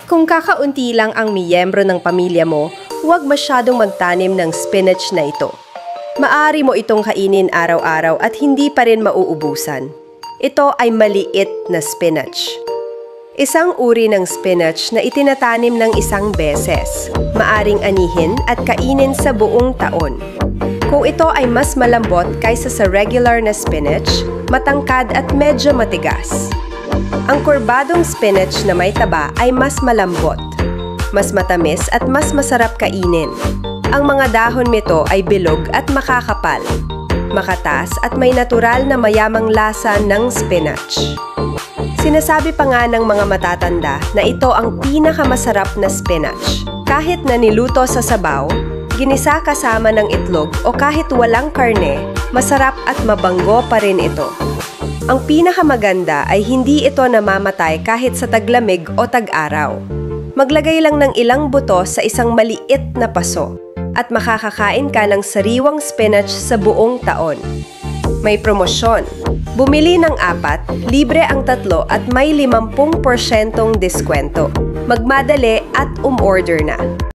Kung kakaunti lang ang miyembro ng pamilya mo, huwag masyadong magtanim ng spinach na ito. Maaari mo itong kainin araw-araw at hindi pa rin mauubusan. Ito ay maliit na spinach. Isang uri ng spinach na itinatanim ng isang beses, maaring anihin at kainin sa buong taon. Kung ito ay mas malambot kaysa sa regular na spinach, matangkad at medyo matigas. Ang kurbadong spinach na may taba ay mas malambot, mas matamis at mas masarap kainin. Ang mga dahon nito ay bilog at makakapal, makatas at may natural na mayamang lasa ng spinach. Sinasabi pa nga ng mga matatanda na ito ang pinakamasarap na spinach. Kahit na niluto sa sabaw, ginisa kasama ng itlog o kahit walang karne, masarap at mabango pa rin ito. Ang pinakamaganda ay hindi ito namamatay kahit sa taglamig o tag-araw. Maglagay lang ng ilang buto sa isang maliit na paso at makakakain ka ng sariwang spinach sa buong taon. May promosyon. Bumili ng 4, libre ang 3 at may 50% diskwento. Magmadali at umorder na.